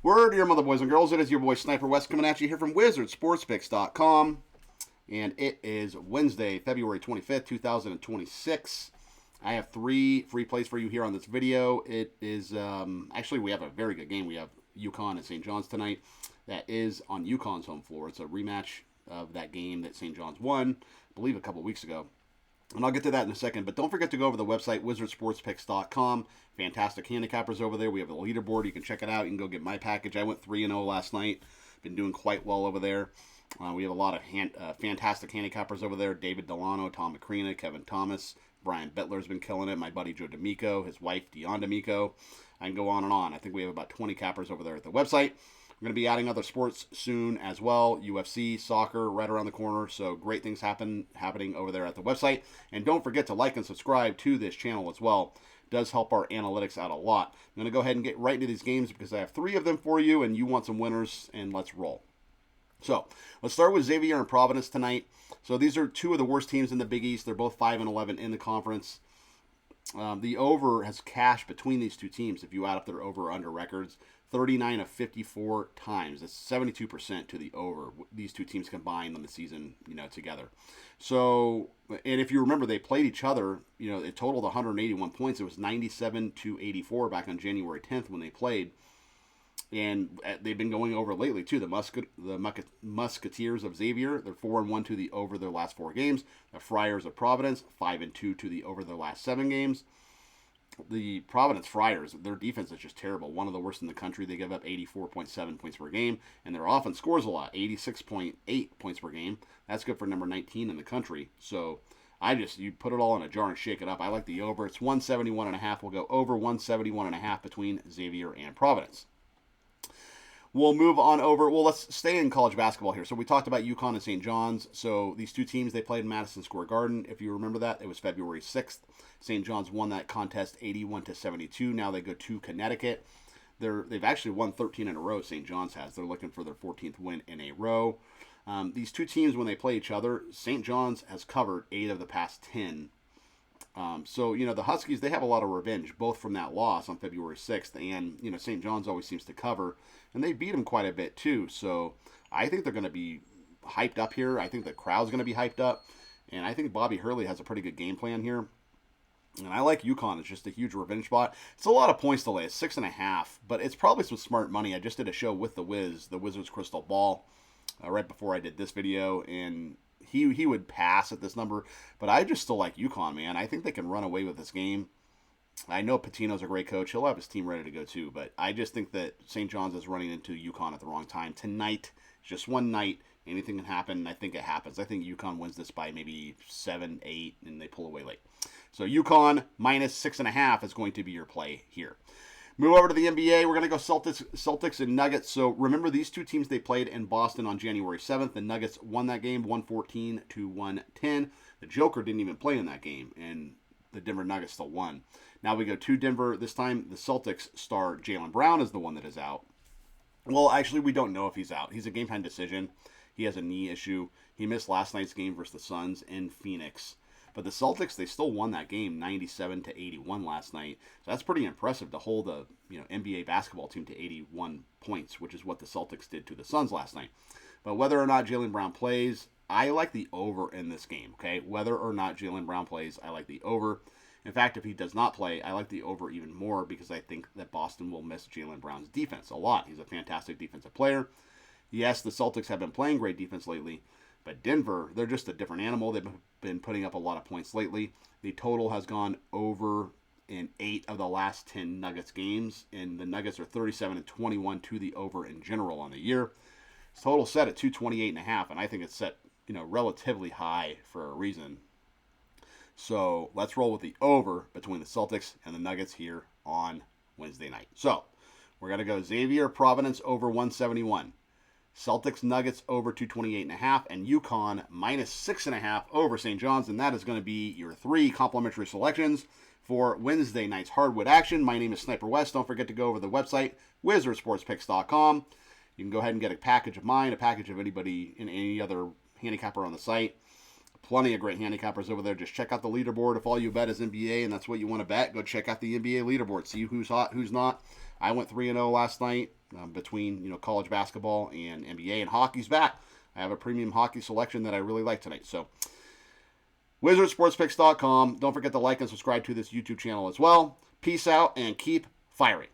Word to your mother, boys and girls. It is your boy Sniper West coming at you here from WizardSportsPicks.com. And it is Wednesday, February 25th, 2026. I have 3 free plays for you here on this video. It is, actually, we have a very good game. We have UConn and St. John's tonight. That is on UConn's home floor. It's a rematch of that game that St. John's won, I believe, a couple weeks ago. And I'll get to that in a second, but don't forget to go over to the website, WizardSportsPicks.com. Fantastic handicappers over there. We have the leaderboard. You can check it out. You can go get my package. I went 3-0 last night. Been doing quite well over there. We have a lot of fantastic handicappers over there. David Delano, Tom McCreena, Kevin Thomas, Brian Bettler's been killing it. My buddy Joe D'Amico, his wife Dion D'Amico. I can go on and on. I think we have about 20 cappers over there at the website. We're going to be adding other sports soon as well. UFC, soccer, right around the corner. So great things happening over there at the website. And don't forget to like and subscribe to this channel as well. It does help our analytics out a lot. I'm going to go ahead and get right into these games because I have 3 of them for you, and you want some winners, and let's roll. So let's start with Xavier and Providence tonight. So these are 2 of the worst teams in the Big East. They're both 5-11 in the conference. The over has cashed between these 2 teams if you add up their over-under records. 39 of 54 times. That's 72% to the over. These 2 teams combined in the season, together. So, and if you remember, they played each other. It totaled 181 points. It was 97-84 back on January 10th when they played. And they've been going over lately, too. The Musketeers of Xavier, they're 4-1 to the over their last 4 games. The Friars of Providence, 5-2 to the over their last 7 games. The Providence Friars, their defense is just terrible. One of the worst in the country. They give up 84.7 points per game, and their offense scores a lot, 86.8 points per game. That's good for number 19 in the country. So you put it all in a jar and shake it up. I like the over. It's 171.5. We'll go over 171.5 between Xavier and Providence. We'll move on over. Well, let's stay in college basketball here. So we talked about UConn and St. John's. So these 2 teams, they played in Madison Square Garden. If you remember that, it was February 6th. St. John's won that contest 81-72. Now they go to Connecticut. They've actually won 13 in a row, St. John's has. They're looking for their 14th win in a row. These 2 teams, when they play each other, St. John's has covered 8 of the past 10. So, the Huskies, they have a lot of revenge, both from that loss on February 6th, and, St. John's always seems to cover, and they beat them quite a bit, too. So I think they're going to be hyped up here. I think the crowd's going to be hyped up, and I think Bobby Hurley has a pretty good game plan here. And I like UConn. It's just a huge revenge spot. It's a lot of points to lay. It's 6.5, but it's probably some smart money. I just did a show with the Wizards Crystal Ball, right before I did this video, and he would pass at this number, but I just still like UConn, man. I think they can run away with this game. I know Pitino's a great coach. He'll have his team ready to go too, but I just think that St. John's is running into UConn at the wrong time. Tonight, just one night, anything can happen, and I think it happens. I think UConn wins this by maybe 7, 8, and they pull away late. So UConn minus 6.5 is going to be your play here. Move over to the NBA. We're going to go Celtics and Nuggets. So remember, these 2 teams, they played in Boston on January 7th. The Nuggets won that game 114-110. The Joker didn't even play in that game, and the Denver Nuggets still won. Now we go to Denver. This time, the Celtics star Jaylen Brown is the one that is out. Well, actually, we don't know if he's out. He's a game-time decision. He has a knee issue. He missed last night's game versus the Suns in Phoenix. But the Celtics, they still won that game 97-81 last night. So that's pretty impressive to hold a NBA basketball team to 81 points, which is what the Celtics did to the Suns last night. But whether or not Jaylen Brown plays, I like the over in this game, okay? Whether or not Jaylen Brown plays, I like the over. In fact, if he does not play, I like the over even more because I think that Boston will miss Jaylen Brown's defense a lot. He's a fantastic defensive player. Yes, the Celtics have been playing great defense lately, but Denver, they're just a different animal. They've been putting up a lot of points lately. The total has gone over in 8 of the last 10 Nuggets games, and the Nuggets are 37-21 to the over in general on the year. It's total set at 228.5, and I think it's set, relatively high for a reason. So let's roll with the over between the Celtics and the Nuggets here on Wednesday night. So we're going to go Xavier, Providence over 171. Celtics Nuggets over 228.5, and UConn minus 6.5 over St. John's, and that is going to be your 3 complimentary selections for Wednesday night's hardwood action. My name is Sniper West. Don't forget to go over to the website, WizardSportsPicks.com. You can go ahead and get a package of mine, a package of anybody in any other handicapper on the site. Plenty of great handicappers over there. Just check out the leaderboard. If all you bet is NBA and that's what you want to bet, go check out the NBA leaderboard. See who's hot, who's not. I went 3-0 last night between college basketball and NBA, and hockey's back. I have a premium hockey selection that I really like tonight. So, WizardSportsPicks.com. Don't forget to like and subscribe to this YouTube channel as well. Peace out and keep firing.